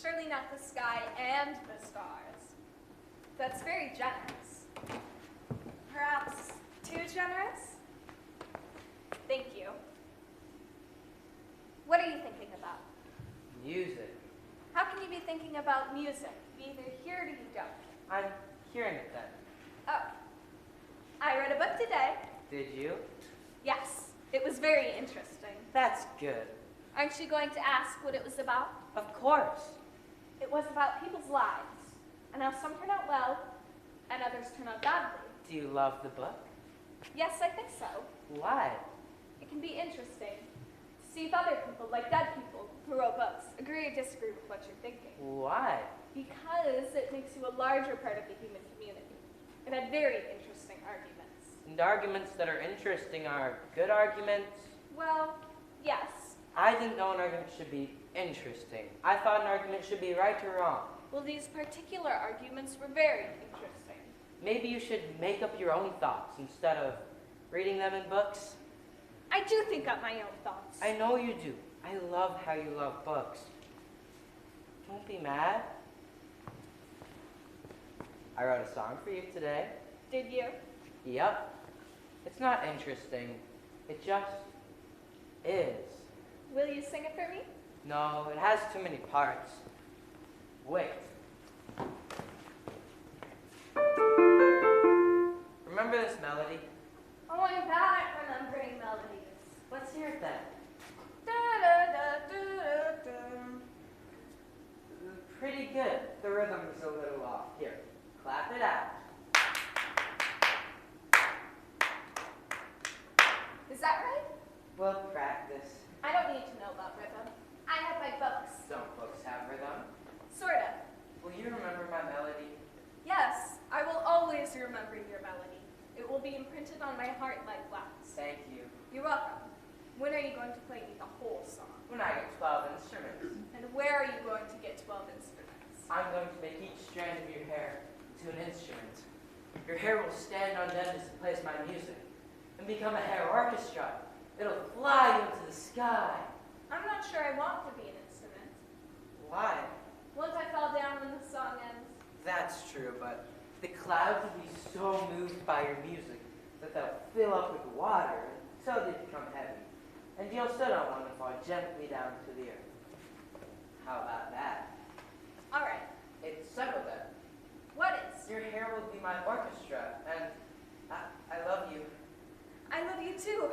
Surely not the sky and the stars. That's very generous. Perhaps too generous? Thank you. What are you thinking about? Music. How can you be thinking about music? You either hear it or you don't. I'm hearing it then. Oh. I read a book today. Did you? Yes. It was very interesting. That's good. Aren't you going to ask what it was about? Of course. It was about people's lives, and how some turn out well, and others turn out badly. Do you love the book? Yes, I think so. Why? It can be interesting to see if other people, like dead people who wrote books, agree or disagree with what you're thinking. Why? Because it makes you a larger part of the human community. It had very interesting arguments. And arguments that are interesting are good arguments? Well, yes. I didn't know an argument should be interesting. I thought an argument should be right or wrong. Well, these particular arguments were very interesting. Maybe you should make up your own thoughts instead of reading them in books. I do think up my own thoughts. I know you do. I love how you love books. Don't be mad. I wrote a song for you today. Did you? Yep. It's not interesting. It just is. Will you sing it for me? No, it has too many parts. Wait. Remember this melody? Oh, I'm bad at remembering melodies. Let's hear it then. Pretty good. The rhythm's a little off. Here, clap it out. Is that right? We'll practice. I don't need to know about rhythm. I have my books. Don't books have rhythm? Sort of. Will you remember my melody? Yes, I will always remember your melody. It will be imprinted on my heart like wax. Thank you. You're welcome. When are you going to play me the whole song? When I get 12 instruments. And where are you going to get 12 instruments? I'm going to make each strand of your hair to an instrument. Your hair will stand on end as it plays my music and become a hair orchestra. It'll fly you into the sky. I'm not sure I want to be an instrument. Why? Won't I fall down when the song ends? That's true, but the clouds will be so moved by your music that they'll fill up with water until they become heavy. And you'll sit on one and fall gently down to the earth. How about that? All right. It's settled then. What is? Your hair will be my orchestra, and I love you. I love you too.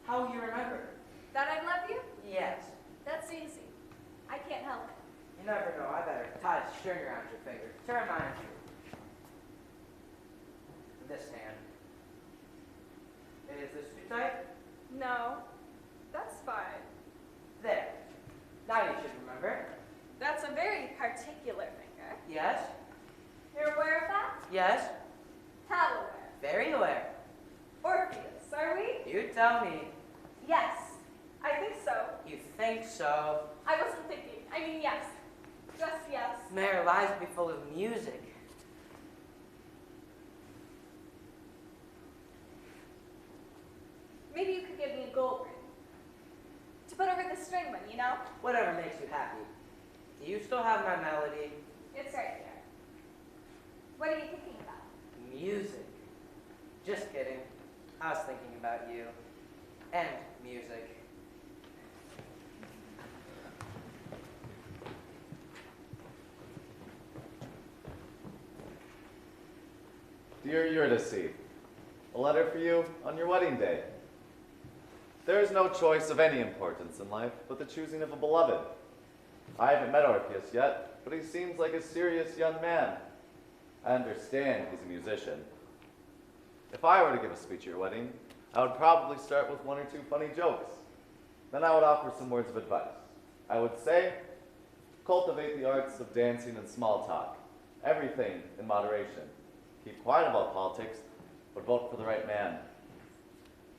How will you remember? That I love you? Yes. That's easy. I can't help it. You never know. I better tie a string around your finger to remind you. This hand. Is this too tight? No. That's fine. There. Now you should remember. That's a very particular finger. Yes? You're aware of that? Yes? How aware? Very aware. Orpheus, are we? You tell me. Yes. I think so. You think so? I wasn't thinking. I mean, yes. Just yes. May our lives be full of music. Maybe you could give me a gold ring. To put over the string one, you know? Whatever makes you happy. Do you still have my melody? It's right there. What are you thinking about? Music. Just kidding. I was thinking about you. And music. Dear Eurydice, a letter for you on your wedding day. There is no choice of any importance in life but the choosing of a beloved. I haven't met Orpheus yet, but he seems like a serious young man. I understand he's a musician. If I were to give a speech at your wedding, I would probably start with one or two funny jokes. Then I would offer some words of advice. I would say, cultivate the arts of dancing and small talk. Everything in moderation. Keep quiet about politics, but vote for the right man.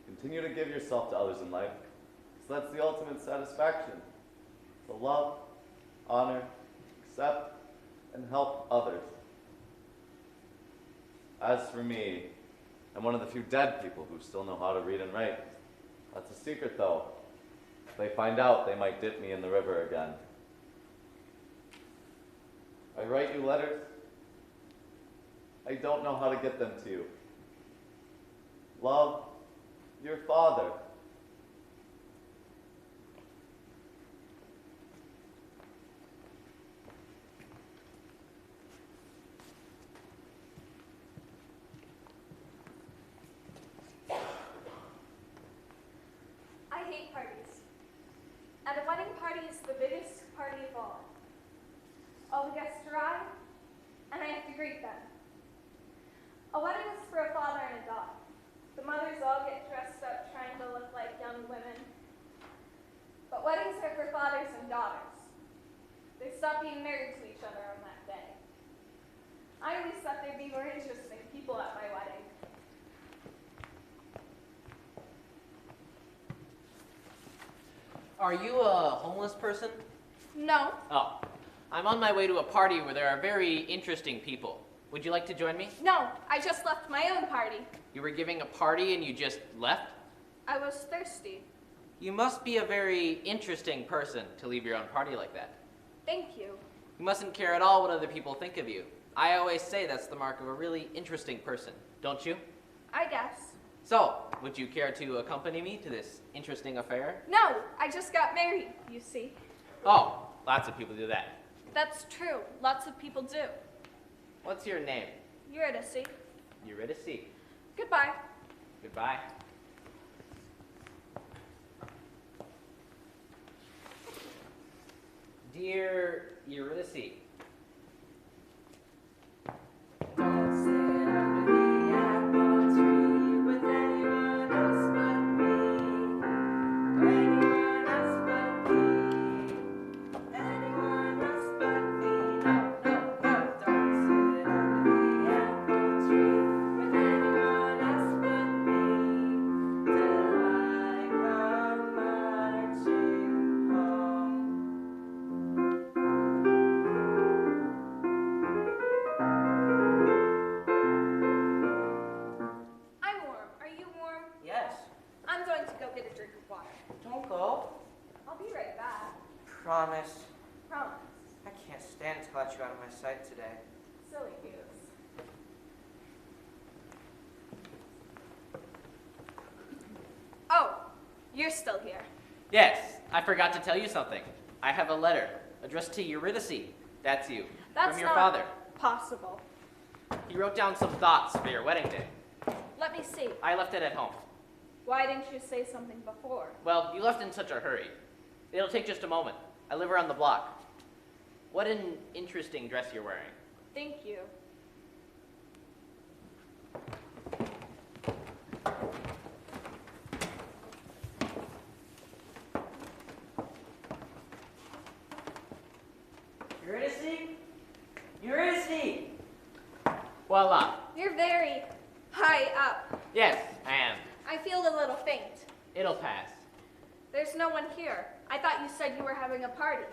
Continue to give yourself to others in life, because that's the ultimate satisfaction. To love, honor, accept, and help others. As for me, I'm one of the few dead people who still know how to read and write. That's a secret, though. If they find out, they might dip me in the river again. I write you letters. I don't know how to get them to you. Love, your father. I hate parties. And a wedding party is the biggest party of all. All the guests arrive, and I have to greet them. A wedding is for a father and a daughter. The mothers all get dressed up trying to look like young women. But weddings are for fathers and daughters. They stop being married to each other on that day. I always thought there'd be more interesting people at my wedding. Are you a homeless person? No, Oh, I'm on my way to a party where there are very interesting people. Would you like to join me? no, I just left my own party. You were giving a party and you just left? I was thirsty. You must be a very interesting person to leave your own party like that. Thank you. You mustn't care at all what other people think of you. I always say that's the mark of a really interesting person, don't you? I guess. So, would you care to accompany me to this interesting affair? No, I just got married, you see. Oh, lots of people do that. That's true. Lots of people do. What's your name? Eurydice. Eurydice. Goodbye. Goodbye. Dear Eurydice, Don't sit under the apple tree with anyone else but me. Anyone else but me. Anyone else but me. No, no, no. Don't sit under the apple tree with anyone else but me. Till I come marching home. I'm warm. Are you warm? Yes. I'm going to go get a drink of water. Don't go. I'll be right back. Promise. Promise. I can't stand to let you out of my sight today. Silly goose. Oh, you're still here. yes, I forgot to tell you something. I have a letter addressed to Eurydice. That's you. That's from your not father. possible. He wrote down some thoughts for your wedding day. Let me see. I left it at home. Why didn't you say something before? Well, you left in such a hurry. It'll take just a moment. I live around the block. What an interesting dress you're wearing. Thank you. Eurydice? Eurydice! Voila. You're very high up. Yes, I am. I feel a little faint. It'll pass. There's no one here. I thought you said you were having a party.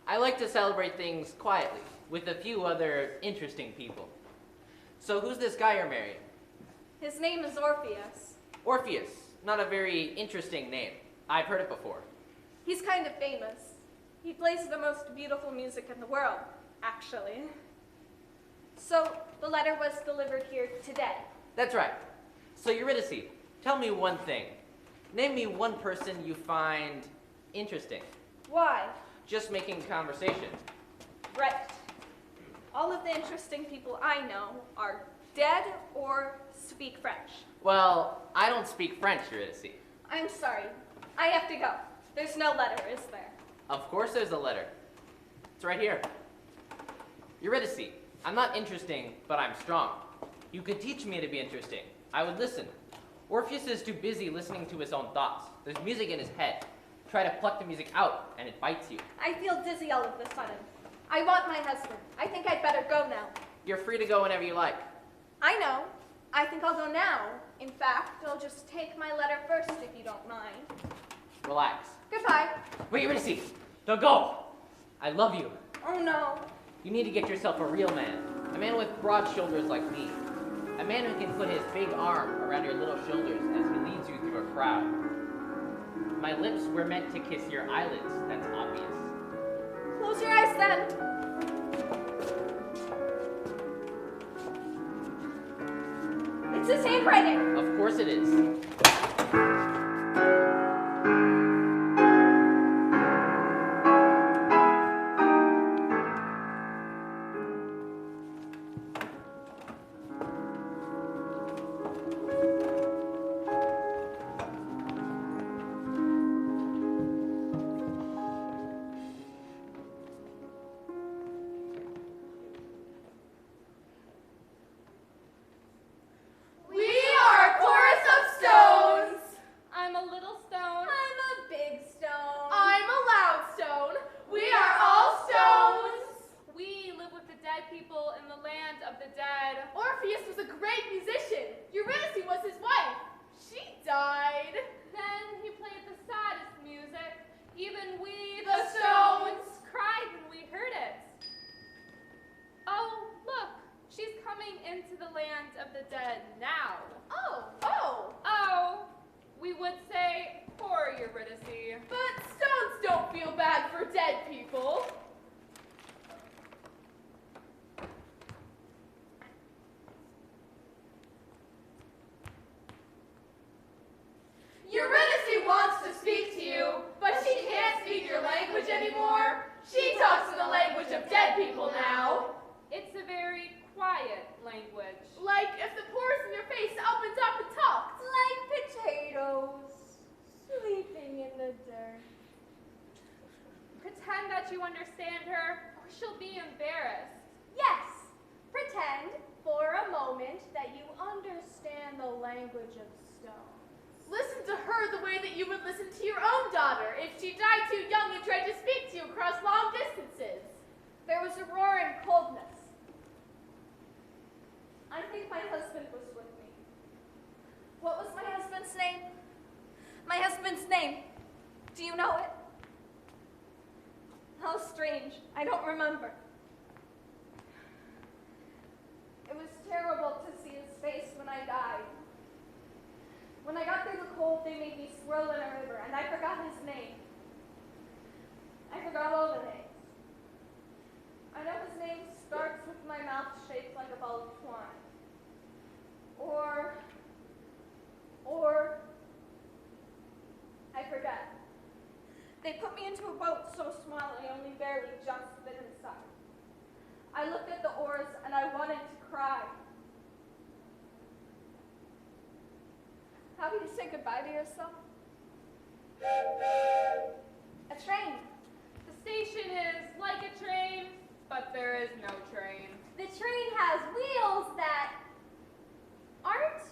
I like to celebrate things quietly, with a few other interesting people. So who's this guy you're marrying? His name is Orpheus. Orpheus. Not a very interesting name. I've heard it before. He's kind of famous. He plays the most beautiful music in the world, actually. So the letter was delivered here today. That's right. So Eurydice, tell me one thing. Name me one person you find interesting. Why? Just making conversation. Right. All of the interesting people I know are dead or speak French. Well, I don't speak French, Eurydice. I'm sorry. I have to go. There's no letter, is there? Of course there's a letter. It's right here. Eurydice, I'm not interesting, but I'm strong. You could teach me to be interesting. I would listen. Orpheus is too busy listening to his own thoughts. There's music in his head. Try to pluck the music out, and it bites you. I feel dizzy all of a sudden. I want my husband. I think I'd better go now. You're free to go whenever you like. I know. I think I'll go now. In fact, I'll just take my letter first if you don't mind. Relax. Goodbye. Wait, Eurydice, don't go. I love you. Oh no. You need to get yourself a real man. A man with broad shoulders like me. A man who can put his big arm around your little shoulders as he leads you through a crowd. My lips were meant to kiss your eyelids, that's obvious. Close your eyes then. It's his handwriting. Of course it is. We are a chorus of stones. I'm a little stone. I'm a big stone. I'm a loud stone. We are all stones. We live with the dead people in the land of the dead. Orpheus was a great musician. Eurydice was his wife. She died. Then he played the saddest music. Even we, The stones, cried when we heard it. Oh, look, she's coming into the land of the dead now. Oh. Oh, we would say poor Eurydice. But stones don't feel bad for dead people. Eurydice wants to speak to you, but she can't speak your language anymore. She talks in the language of dead people now. It's a very quiet language. Like if the pores in your face opened up and talked. Like potatoes sleeping in the dirt. Pretend that you understand her, or she'll be embarrassed. Yes, pretend for a moment that you understand the language of stone. Listen to her the way that you would listen to your own daughter if she died too young and tried to speak to you across long distances. There was a roar and coldness. I think my husband was with me. What was my husband's name? My husband's name. Do you know it? How strange. I don't remember. It was terrible to see his face when I died. When I got through the cold, they made me swirl in a river, and I forgot his name. I forgot all the names. I know his name starts with my mouth shaped like a ball of twine. Or, I forget. They put me into a boat so small I only barely just fit inside. I looked at the oars and I wanted to cry. How do you say goodbye to yourself? A train. The station is like a train, but there is no train. The train has wheels that aren't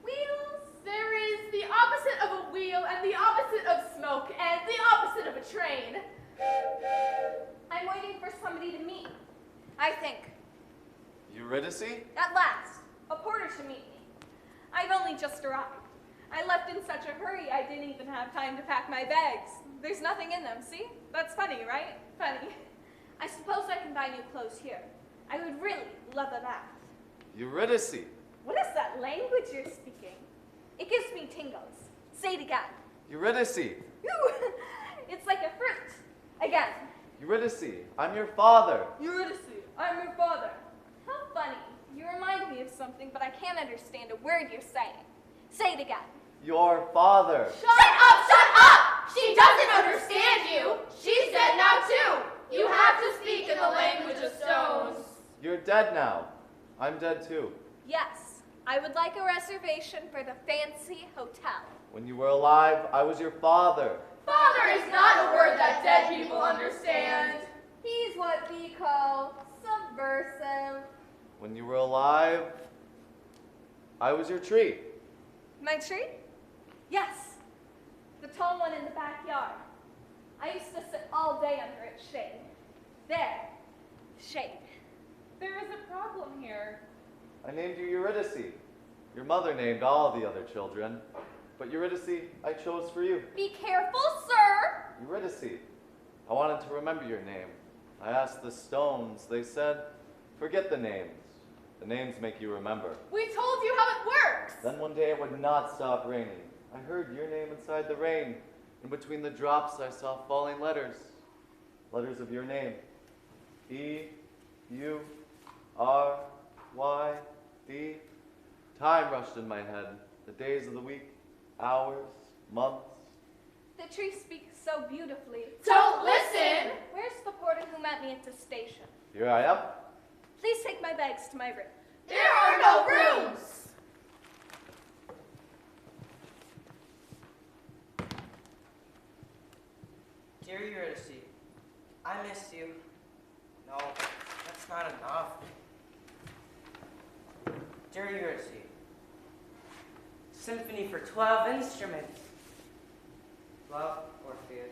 wheels. There is the opposite of a wheel and the opposite of smoke and the opposite of a train. I'm waiting for somebody to meet me, I think. Eurydice? At last, a porter to meet me. I've only just arrived. I left in such a hurry I didn't even have time to pack my bags. There's nothing in them, see? That's funny, right? Funny. I suppose I can buy new clothes here. I would really love a bath. Eurydice! What is that language you're speaking? It gives me tingles. Say it again. Eurydice! It's like a fruit. Again. Eurydice, I'm your father. Eurydice, I'm your father. How funny. You remind me of something, but I can't understand a word you're saying. Say it again. Your father. Shut up, shut up! She doesn't understand you. She's dead now too. You have to speak in the language of stones. You're dead now. I'm dead too. Yes, I would like a reservation for the fancy hotel. When you were alive, I was your father. Father is not a word that dead people understand. He's what we call subversive. When you were alive, I was your tree. My tree? Yes, the tall one in the backyard. I used to sit all day under its shade. There, shade. There is a problem here. I named you Eurydice. Your mother named all the other children. But Eurydice, I chose for you. Be careful, sir. Eurydice, I wanted to remember your name. I asked the stones. They said, forget the names. The names make you remember. We told you how it works. Then one day it would not stop raining. I heard your name inside the rain. In between the drops I saw falling letters. Letters of your name. E, U, R, Y, D. Time rushed in my head. The days of the week, hours, months. The tree speaks so beautifully. Don't listen! Where's the porter who met me at the station? Here I am. Please take my bags to my room. There are no rooms! Dear Eurydice, I miss you. No, that's not enough. Dear Eurydice, symphony for 12 instruments. Love, Orpheus.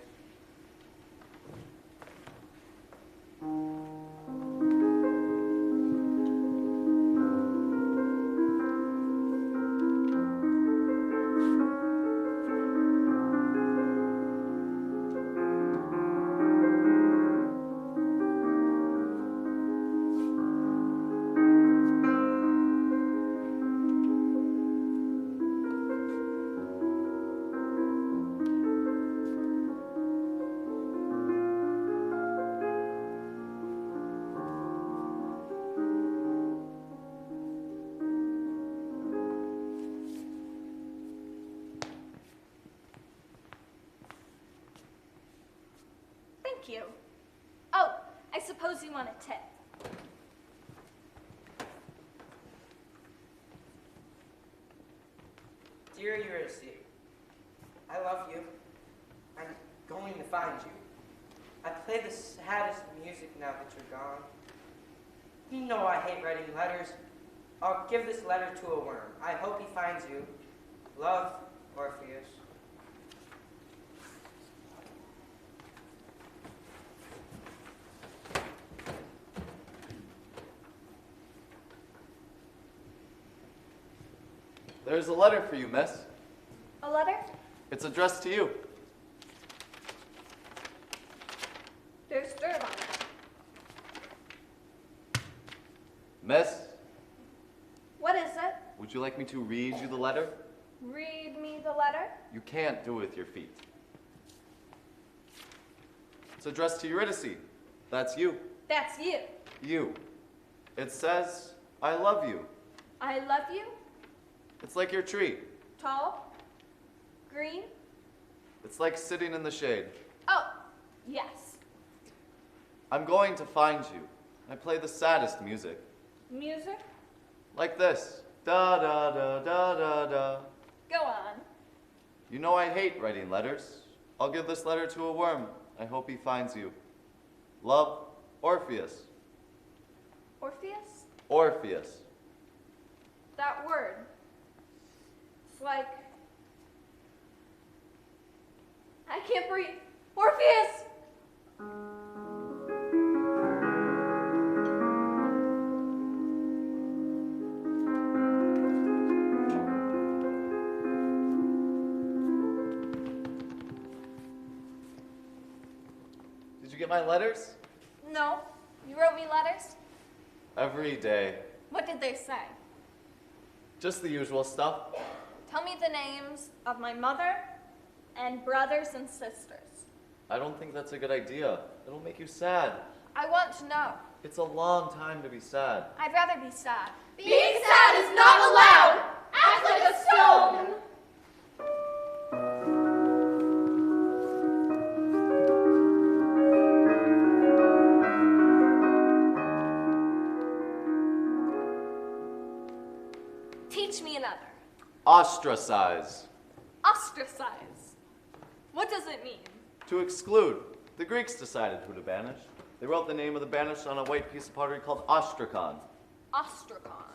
Thank you. Oh, I suppose you want a tip. Dear Eurydice, I love you. I'm going to find you. I play the saddest music now that you're gone. You know I hate writing letters. I'll give this letter to a worm. I hope he finds you. Love, Orpheus. There's a letter for you, miss. A letter? It's addressed to you. There's dirt on it. Miss, What is it? would you like me to read you the letter? Read me the letter. You can't do it with your feet. It's addressed to Eurydice. That's you. That's you. You. It says, I love you. I love you. It's like your tree. Tall. Green. It's like sitting in the shade. Oh, yes. I'm going to find you. I play the saddest music. Music. Like this. Da da da da da da. Go on. You know I hate writing letters. I'll give this letter to a worm. I hope he finds you. Love, Orpheus. Orpheus? Orpheus. That word. It's like... I can't breathe. Orpheus! Did you get my letters? No. You wrote me letters? Every day. What did they say? Just the usual stuff. Tell me the names of my mother and brothers and sisters. I don't think that's a good idea. It'll make you sad. I want to know. It's a long time to be sad. I'd rather be sad. Being sad is not allowed! Act like a stone! Teach me another. Ostracize. Ostracize. What does it mean? To exclude. The Greeks decided who to banish. They wrote the name of the banished on a white piece of pottery called ostrakon. Ostrakon.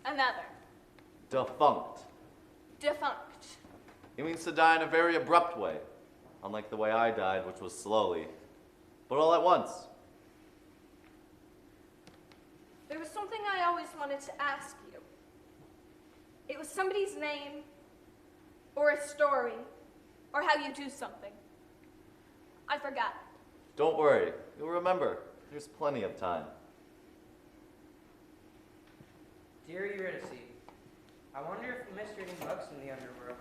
Another. Defunct. Defunct. It means to die in a very abrupt way. Unlike the way I died, which was slowly. But all at once. There was something I always wanted to ask you. It was somebody's name, or a story, or how you do something. I forgot. Don't worry. You'll remember. There's plenty of time. Dear Eurydice, I wonder if you missed reading books in the underworld.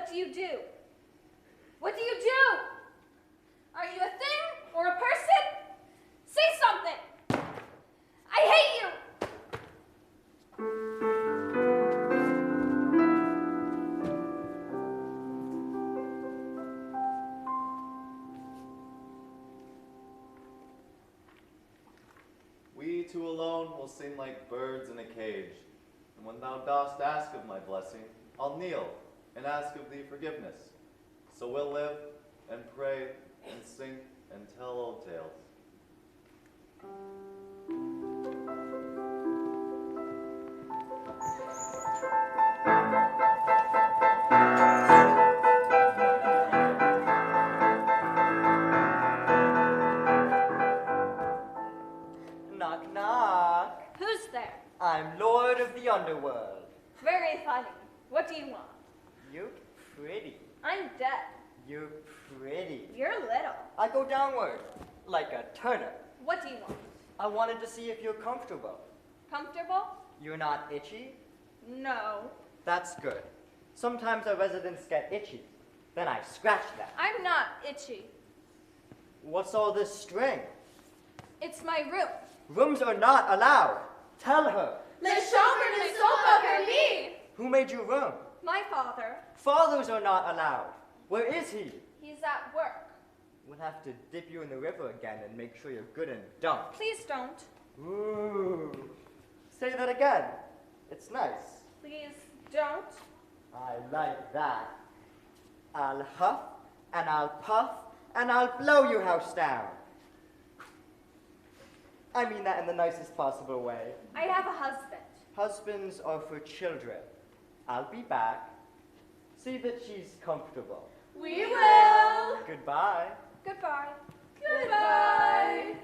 What do you do? What do you do? Are you a thing or a person? Say something. I hate you. We two alone will sing like birds in a cage. And when thou dost ask of my blessing, I'll kneel and ask of thee forgiveness. So we'll live and pray and sing and tell old tales. Knock, knock. Who's there? I'm Lord of the Underworld. Very funny. What do you want? You're pretty. I'm dead. You're pretty. You're little. I go downward, like a turnip. What do you want? I wanted to see if you're comfortable. Comfortable? You're not itchy? No. That's good. Sometimes our residents get itchy. Then I scratch them. I'm not itchy. What's all this string? It's my room. Rooms are not allowed. Tell her. Le chambre ne sont pas permis. Who made you room? My father. Fathers are not allowed. Where is he? He's at work. We'll have to dip you in the river again and make sure you're good and dumped. Please don't. Ooh. Say that again. It's nice. Please don't. I like that. I'll huff, and I'll puff, and I'll blow your house down. I mean that in the nicest possible way. I have a husband. Husbands are for children. I'll be back. See that she's comfortable. We will. Goodbye. Goodbye. Goodbye.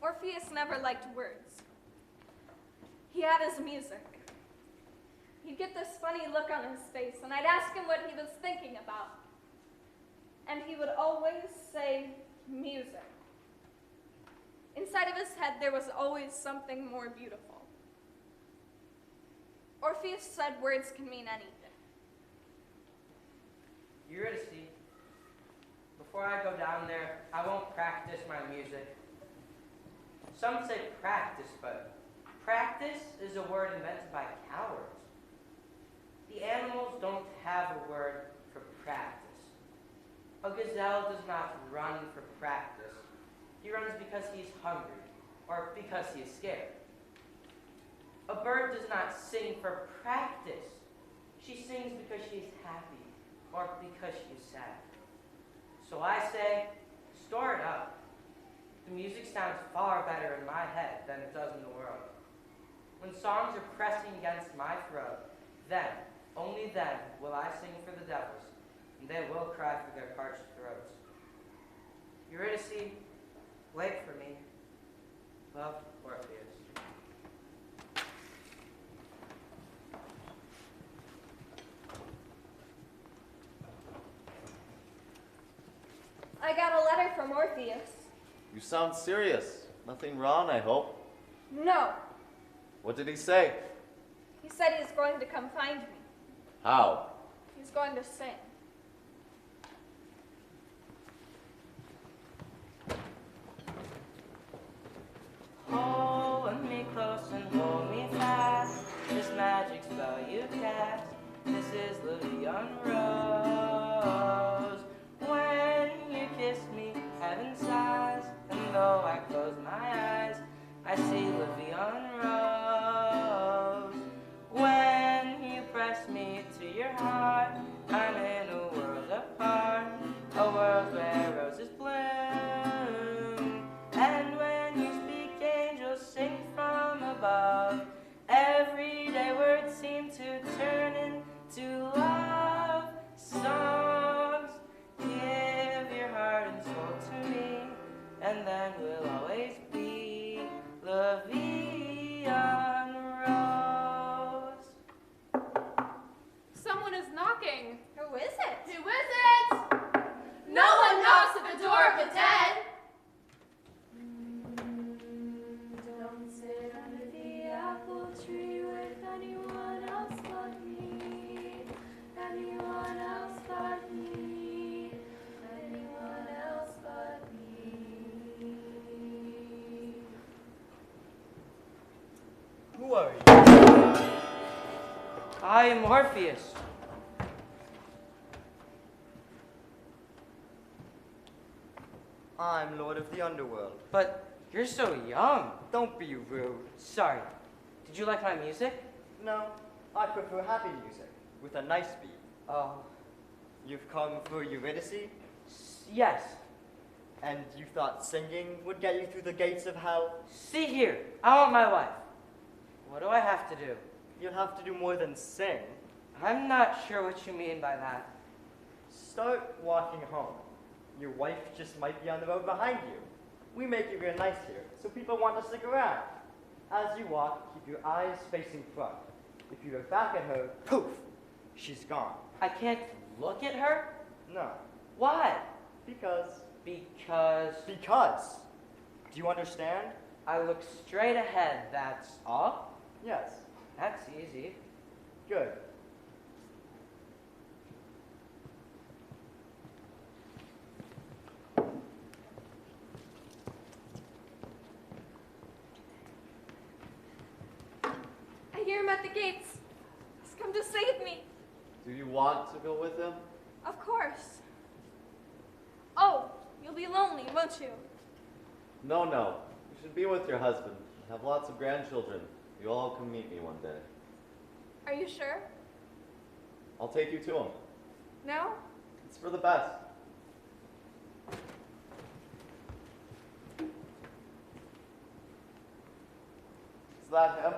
Orpheus never liked words. He had his music. He'd get this funny look on his face, and I'd ask him what he was thinking about. And he would always say, music. Inside of his head, there was always something more beautiful. Orpheus said words can mean anything. Eurydice, before I go down there, I won't practice my music. Some say practice, but practice is a word invented by cowards. The animals don't have a word for practice. A gazelle does not run for practice. He runs because he's hungry, or because he is scared. A bird does not sing for practice. She sings because she is happy, or because she is sad. So I say, store it up. The music sounds far better in my head than it does in the world. When songs are pressing against my throat, then, only then, will I sing for the devils, and they will cry for their parched throats. Eurydice, wait for me. Love, Orpheus. I got a letter from Orpheus. You sound serious. Nothing wrong, I hope. No. What did he say? He said he's going to come find me. How? He's going to sing. Hold me close and hold me fast. This magic spell you cast. This is Lydian Rose. When you kiss me, heaven sighs. And though I close my eyes, I see Lydian Rose. When you press me to your heart, I'm in a world apart. A world where roses bloom. And when you speak, angels sing from above. Everyday words seem to turn into love songs. Give your heart and soul to me, and then we'll always be Lydian Rose. Who are you? I am Orpheus. I'm Lord of the Underworld. But you're so young. Don't be rude. Sorry. Did you like my music? No, I prefer happy music with a nice beat. Oh, You've come for Eurydice, yes. and you thought singing would get you through the gates of hell? See here. I want my wife. What do I have to do? You'll have to do more than sing. I'm not sure what you mean by that. Start walking home. Your wife just might be on the road behind you. We make it real nice here, so people want to stick around. As you walk, keep your eyes facing front. If you look back at her, poof, she's gone. I can't look at her? No, Why? because. Because Do you understand? I look straight ahead, that's all? Yes. That's easy. Good. I hear him at the gates. He's come to save me. Do you want to go with him? Of course. Oh, you'll be lonely, won't you? No, no. You should be with your husband. Have lots of grandchildren. You all come meet me one day. Are you sure? I'll take you to him. No? It's for the best. Is that him?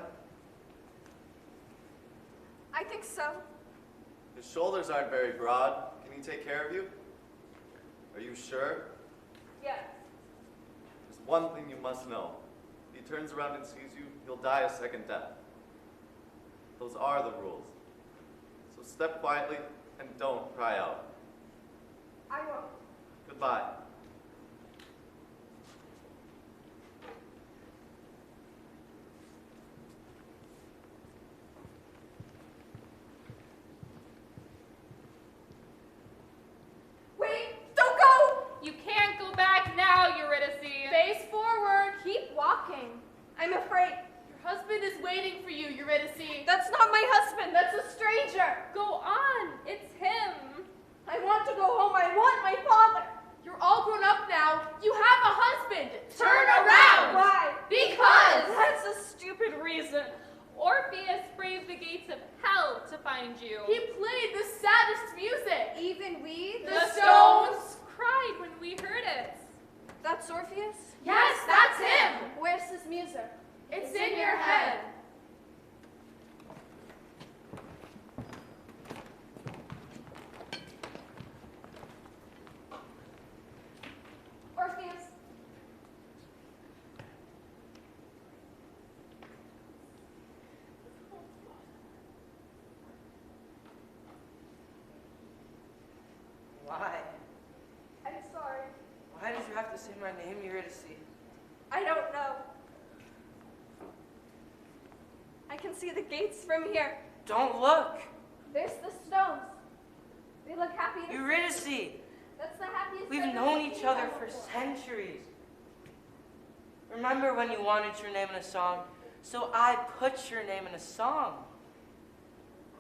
I think so. His shoulders aren't very broad. Can he take care of you? Are you sure? Yes. There's one thing you must know. If he turns around and sees you, he'll die a second death. Those are the rules. So step quietly and don't cry out. I won't. Goodbye. Wait, don't go! You can't go back now, Eurydice. Face forward. Keep walking. I'm afraid. Your husband is waiting for you, Eurydice. That's not my husband. That's a stranger. Go on. It's him. I want to go home. I want my father. You're all grown up now. You have a husband. Turn around. Why? Because. That's a stupid reason. Orpheus braved the gates of hell to find you. He played the saddest music. Even we, The stones cried when we heard it. That's Orpheus? Yes, that's him. Where's his music? It's in your head. Orpheus. Why? I'm sorry. Why did you have to say my name, Eurydice? I don't know. I can see the gates from here. Don't look! There's the stones. They look happy. to- Eurydice! That's the happiest We've I've known ever each seen other them for before. centuries. Remember when you wanted your name in a song? So I put your name in a song.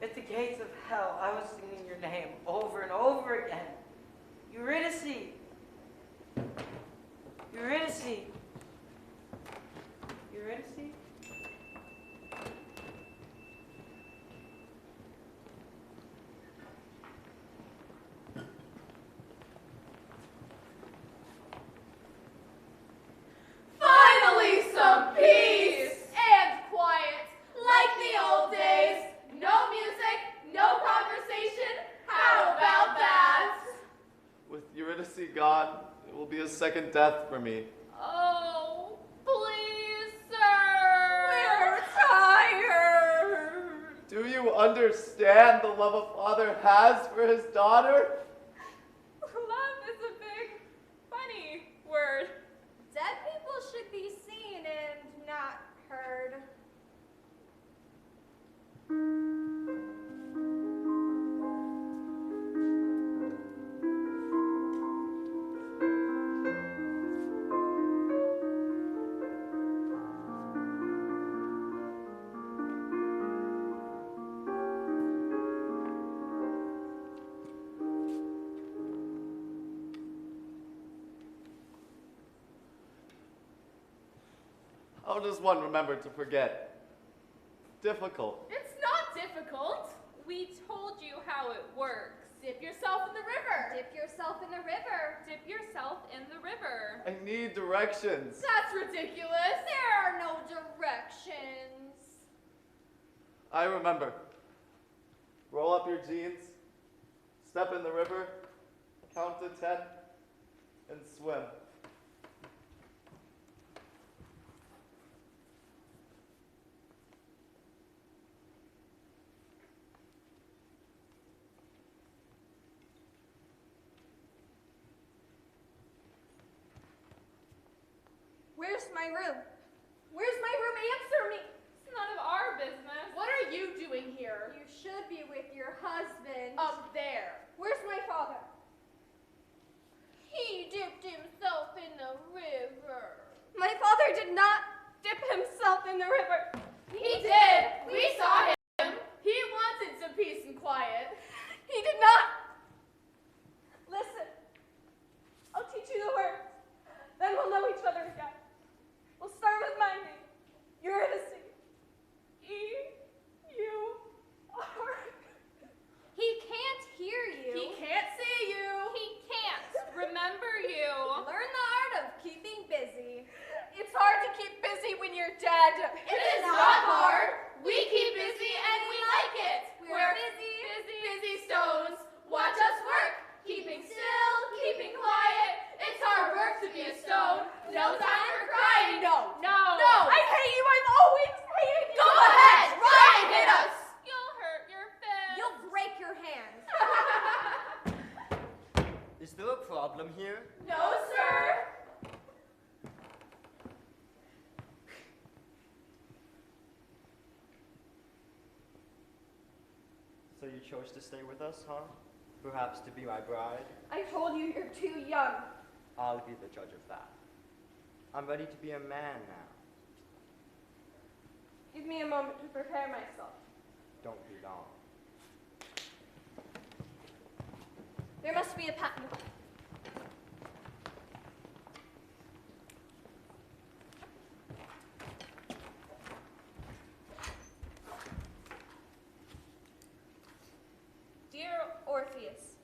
At the gates of hell, I was singing your name over and over again. Eurydice! Eurydice! Eurydice? Finally, some peace and quiet, like the old days. No music, no conversation. How about that? With Eurydice gone, it will be a second death for me. Oh, please, sir. We're tired. Do you understand the love a father has for his daughter? Love is a big, funny word. Dead people should be seen and not heard. does one remember to forget? Difficult. It's not difficult. We told you how it works. Dip yourself in the river. Dip yourself in the river. Dip yourself in the river. I need directions. That's ridiculous. There are no directions. I remember. Roll up your jeans, step in the river, count to 10, and swim. Where's my room? Where's my room? Answer me. It's none of our business. What are you doing here? You should be with your husband. Up there. Where's my father? He dipped himself in the river. My father did not dip himself in the river. He did. We saw him. He wanted some peace and quiet. He did not. Listen. I'll teach you the words. Then we'll know each other again. We'll start with my name. Eurydice. E-U-R. He can't hear you. He can't see you. He can't remember you. Learn the art of keeping busy. It's hard to keep busy when you're dead. It is not hard. We keep busy and we like it. We're busy stones. Watch us work. Keeping still, keeping quiet. It's hard work to be a stone. No time for crying. No. I hate you. I've always hated you. Go ahead. Try and hit us. You'll hurt your fist. You'll break your hands. Is there a problem here? No, sir. So you chose to stay with us, huh? Perhaps to be my bride? I told you you're too young. I'll be the judge of that. I'm ready to be a man now. Give me a moment to prepare myself. Don't be long. There must be a patent. Dear Orpheus,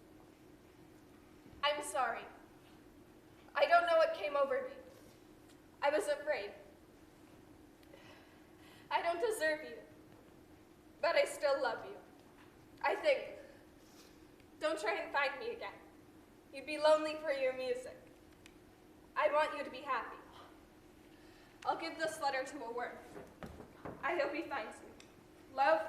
I'm sorry. I don't know what came over me. I was afraid. I don't deserve you, but I still love you. I think. Don't try and find me again. You'd be lonely for your music. I want you to be happy. I'll give this letter to a worm. I hope he finds me. Love,